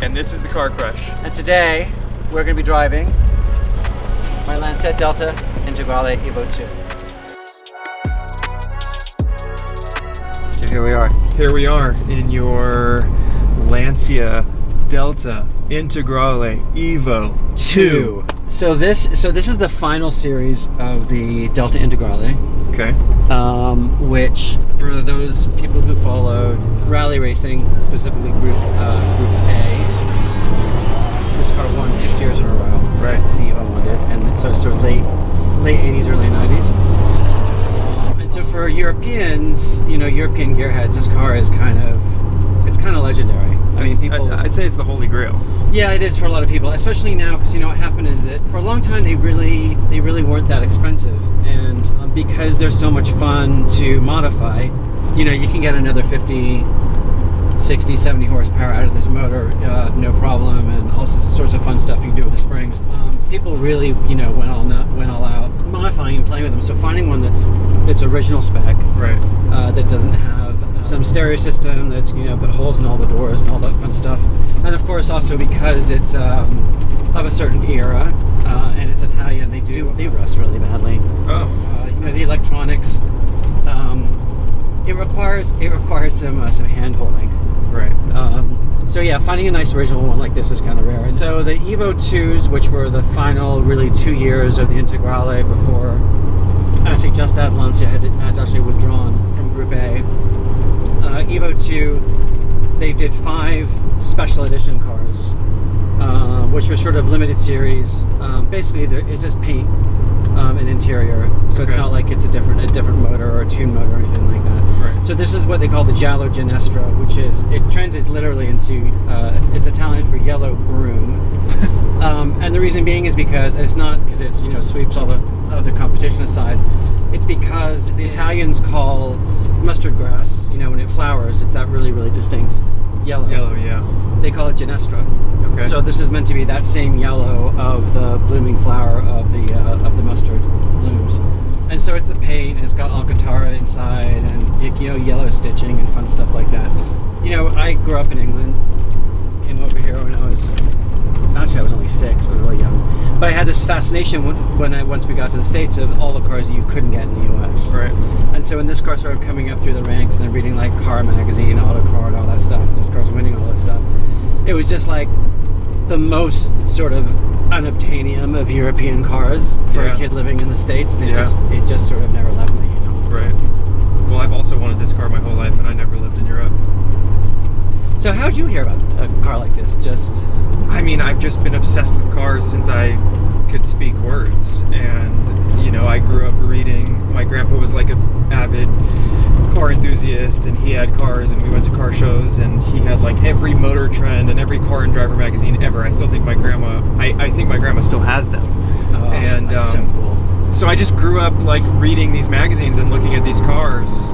And this is the Car Crush. And today, we're going to be driving my Lancia Delta Integrale EVO2. So here we are. Here we are in your Lancia Delta Integrale EVO2. So this is the final series of the Delta Integrale. Okay. Which, for those people who followed rally racing, specifically Group A, this car won 6 years in a row. Right. The EVO1 did, and so late 80s, early 90s. And so for Europeans, European gearheads, this car is kind of legendary. I mean, people. I'd say it's the holy grail. Yeah, it is for a lot of people, especially now, because what happened is that for a long time they really weren't that expensive, and because they're so much fun to modify, you can get another 50, 60, 70 horsepower out of this motor, no problem, and all sorts of fun stuff you can do with the springs. People really, went all out modifying and playing with them. So finding one that's original spec, right, that doesn't have some stereo system, that's put holes in all the doors and all that fun stuff, and of course also because it's of a certain era, and it's Italian, they rust really badly. Oh. The electronics, it requires some hand holding. Right. So yeah, finding a nice original one like this is kind of rare. And so the EVO2s, which were the final really 2 years of the Integrale before, actually just as Lancia had actually withdrawn from Group A, EVO2, they did 5 special edition cars, which were sort of limited series. Basically, it's just paint and interior, so It's not like it's a different motor or a tuned motor or anything like that. Right. So this is what they call the Giallo Ginestra, which it translates literally into it's Italian for yellow broom, and the reason being is because it's not because it's sweeps all the competition aside. It's because the Italians call mustard grass, when it flowers, it's that really, really distinct yellow. Yellow, yeah. They call it Ginestra. Okay. So this is meant to be that same yellow of the blooming flower of the mustard blooms. And so it's the paint, and it's got Alcantara inside, and yellow stitching and fun stuff like that. I grew up in England, came over here when I was only 6, I was really young. But I had this fascination once we got to the States of all the cars that you couldn't get in the US. Right. And so when this car started coming up through the ranks, and I'm reading like Car Magazine, Auto Car, and all that stuff, and this car's winning all that stuff, it was just like the most sort of unobtainium of European cars for a kid living in the States, and it just sort of never left me, Right. Well, I've also wanted this car my whole life, and I never lived in Europe. So how'd you hear about a car like this? I've just been obsessed with cars since I could speak words, and I grew up reading. My grandpa was like an avid car enthusiast, and he had cars, and we went to car shows, and he had like every motor trend and every car and driver magazine ever. I still think my grandma, I think my grandma still has them. Oh, and that's so cool. So I just grew up like reading these magazines and looking at these cars,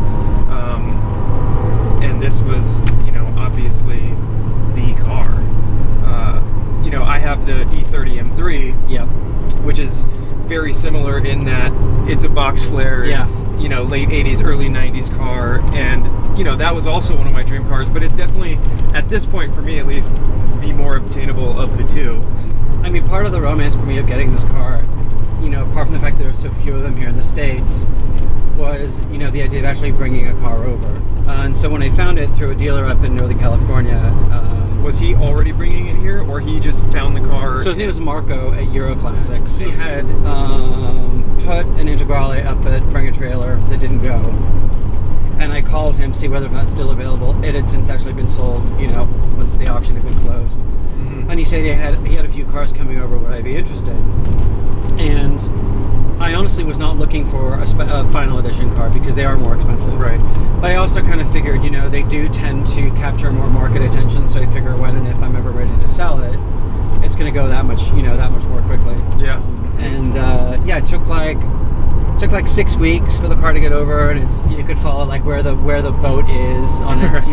and this was, obviously the car. I have the E30 M3, yep, which is very similar in that it's a box flare, late 80s, early 90s car, and that was also one of my dream cars, but it's definitely, at this point for me at least, the more obtainable of the two. Part of the romance for me of getting this car, apart from the fact that there are so few of them here in the States, was the idea of actually bringing a car over. And so when I found it through a dealer up in Northern California, was he already bringing it here, or he just found the car? So his name was Marco at Euro Classics. He had put an Integrale up at Bring a Trailer that didn't go, and I called him to see whether or not it's still available. It had since actually been sold, once the auction had been closed. Mm-hmm. And he said he had a few cars coming over. Would I be interested? And I honestly was not looking for a final edition car because they are more expensive. Right. But I also kind of figured, they do tend to capture more market attention. So I figure when and if I'm ever ready to sell it, it's going to go that much more quickly. Yeah. And it took like 6 weeks for the car to get over, and you could follow like where the boat is on its,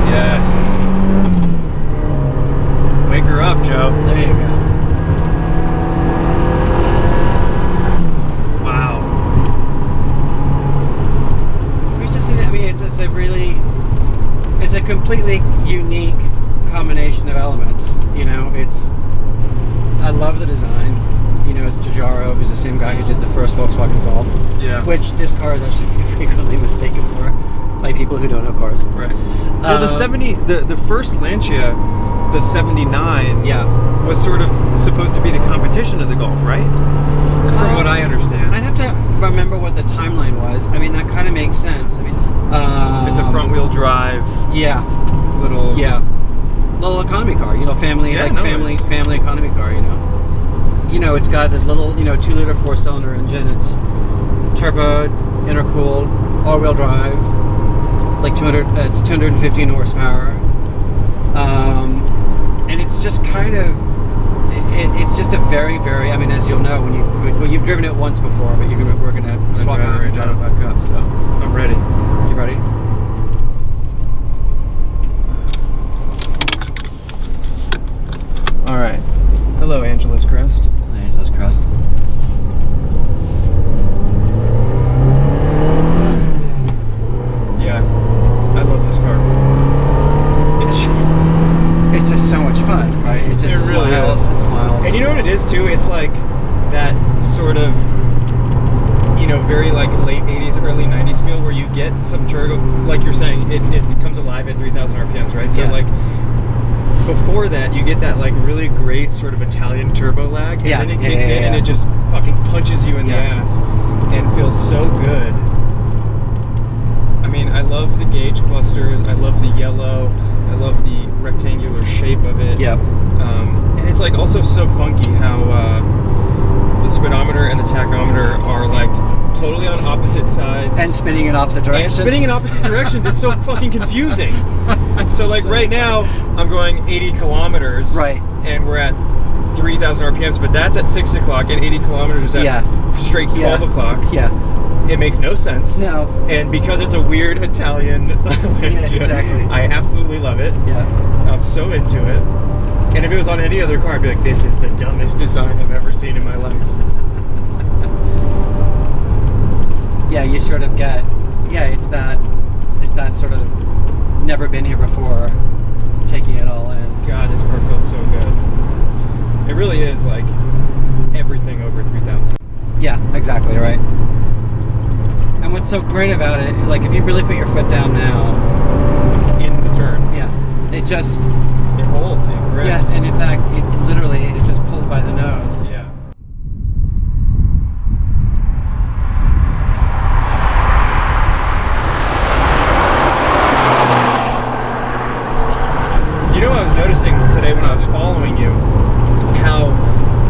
Yes. Wake her up, Joe. There you go. Wow. It's a completely unique combination of elements. You know, I love the design. You know, it's Giugiaro, who's the same guy who did the first Volkswagen Golf. Yeah. Which this car is actually frequently mistaken for by people who don't know cars. Right. Well, the first Lancia, the 79, was sort of supposed to be the competition of the Golf, right? From what I understand. I'd have to remember what the timeline was. I mean, that kind of makes sense. I mean, it's a front-wheel drive. Yeah. Little economy car. You know, family economy car. You know. You know, it's got this little 2-liter 4-cylinder engine. It's turbo, intercooled, all-wheel drive. Like 215 horsepower. And it's just kind of. It's just a very, very. I mean, as you'll know when you've driven it once before, but we're gonna swap it and drive it back up. So I'm ready. You ready? All right. Hello, Angeles Crest. Hi, Angeles Crest. Yeah, I love this car. It's just so much fun, right? It just really smiles is. and smiles. And you know what it is too? It's like that sort of, very like late 80s, early 90s feel where you get some turbo, like you're saying, it comes alive at 3,000 RPMs, right? So like before that, you get that like really great sort of Italian turbo lag, and then it kicks in and it just fucking punches you in the ass and feels so good. I mean, I love the gauge clusters. I love the yellow. I love the rectangular shape of it. Yep. And it's like also so funky how the speedometer and the tachometer are like totally on opposite sides. And spinning in opposite directions. It's so fucking confusing. So like right now, I'm going 80 kilometers. Right. And we're at 3,000 RPMs, but that's at 6 o'clock and 80 kilometers is at straight 12 o'clock. Yeah. It makes no sense. No. And because it's a weird Italian Lancia, exactly. I absolutely love it. Yeah. I'm so into it. And if it was on any other car, I'd be like, this is the dumbest design I've ever seen in my life. Yeah, you sort of get, it's that sort of never been here before, taking it all in. God, this car feels so good. It really is like everything over 3,000. Yeah, exactly, right. And what's so great about it, like if you really put your foot down now, in the turn. Yeah, it holds, it grips. Yes, and in fact, it literally is just pulled by the nose. Yeah. You know, I was noticing today when I was following you, how,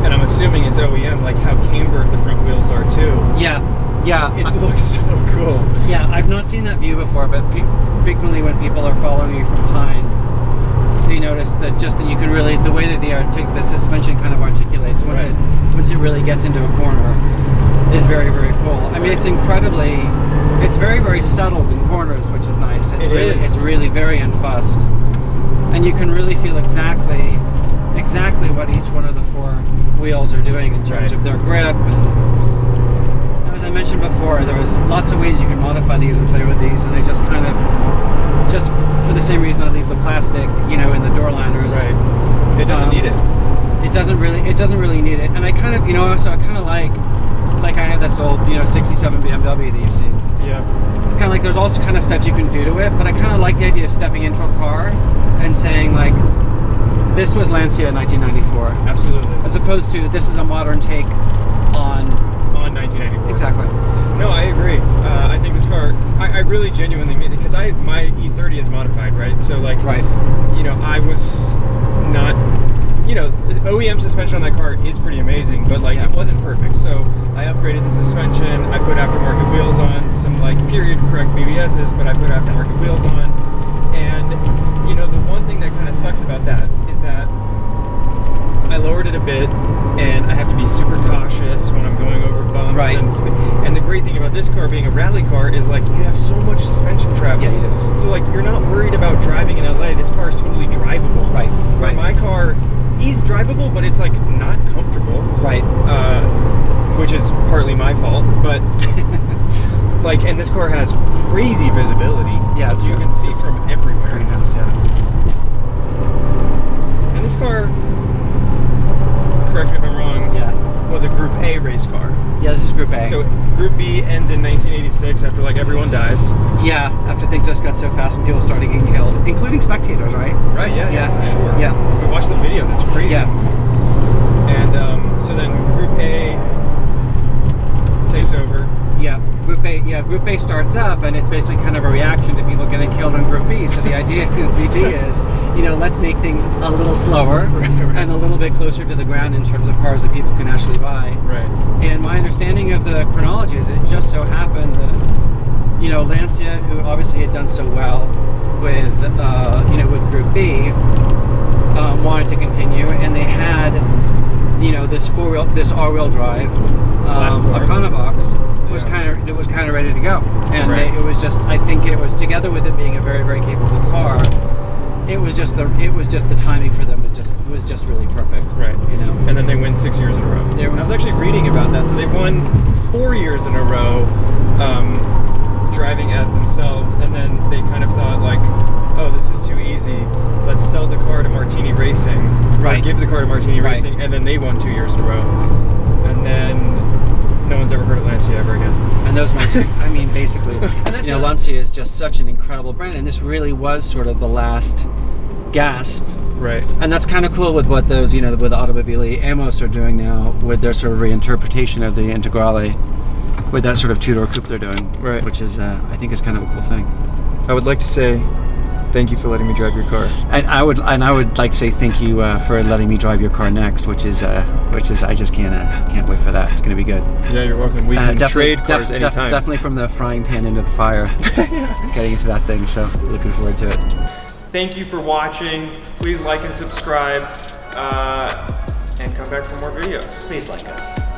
and I'm assuming it's OEM, like how cambered the front wheels are too. Yeah. It looks so cool. Yeah, I've not seen that view before, but frequently when people are following you from behind, they notice that that you can really, the way that the suspension kind of articulates once it really gets into a corner is very, very cool. I mean, it's very, very subtle in corners, which is nice. It's really very unfussed. And you can really feel exactly what each one of the four wheels are doing in terms of their grip. And as I mentioned before, there's lots of ways you can modify these and play with these, and I just kind of, just for the same reason I leave the plastic, in the door liners. Right. It doesn't need it. It doesn't really need it. And I kind of, so I kind of like, it's like I have this old, 67 BMW that you've seen. Yeah. It's kind of like there's also kind of stuff you can do to it, but I kind of like the idea of stepping into a car and saying like, this was Lancia in 1994. Absolutely. As opposed to, this is a modern take on 1994. Exactly. No, I agree. I think this car, I really genuinely mean it, because my E30 is modified, right? So like, I was not, OEM suspension on that car is pretty amazing, but like it wasn't perfect. So I upgraded the suspension. I put aftermarket wheels on, some like period correct BBSs, but I put aftermarket wheels on. And the one thing that kind of sucks about that is that I lowered it a bit, and I have to be super cautious when I'm going over bumps. Right. And the great thing about this car being a rally car is like you have so much suspension travel. Yeah, you do. So like you're not worried about driving in LA. This car is totally drivable. Right. But my car is drivable, but it's like not comfortable. Right. Which is partly my fault, but like, and this car has crazy visibility. Yeah, you can see from everywhere. everywhere. Greenhouse, yeah. And this car, correct me if I'm wrong, Yeah. was a Group A race car. Yeah, this is Group A. So Group B ends in 1986 after like everyone dies. Yeah, after things just got so fast and people started getting killed, including spectators, right? Right, yeah, for sure. Yeah. We watched the videos, it's crazy. Yeah. And so then Group A takes over. Yeah, Group A starts up, and it's basically kind of a reaction to people getting killed on Group B. So the idea is, you know, let's make things a little slower and a little bit closer to the ground in terms of cars that people can actually buy. Right. And my understanding of the chronology is it just so happened that, you know, Lancia, who obviously had done so well with, you know, with Group B, wanted to continue, and they had, you know, this all-wheel drive Econobox was kind of ready to go, and it was just, I think it was, together with it being a very, very capable car, it was just the timing for them was just really perfect. Right. You know. And then they win 6 years in a row. And I was actually reading about that. So they won 4 years in a row, driving as themselves, and then they kind of thought like, oh, this is too easy. Let's sell the car to Martini Racing. Right. Or give the car to Martini Racing, and then they won 2 years in a row. And then no one's ever heard of Lancia ever again. And those might, I mean, basically, you know, Lancia is just such an incredible brand, and this really was sort of the last gasp. Right. And that's kind of cool with what those, you know, with Automobili Amos are doing now with their sort of reinterpretation of the Integrale, with that sort of two-door coupe they're doing. Right. Which is, I think, is kind of a cool thing. I would like to say thank you for letting me drive your car. And I would like to say thank you for letting me drive your car next, which is I just can't wait for that. It's gonna be good. Yeah, you're welcome. We can trade cars anytime. Definitely from the frying pan into the fire, getting into that thing. So looking forward to it. Thank you for watching. Please like and subscribe, and come back for more videos. Please like us.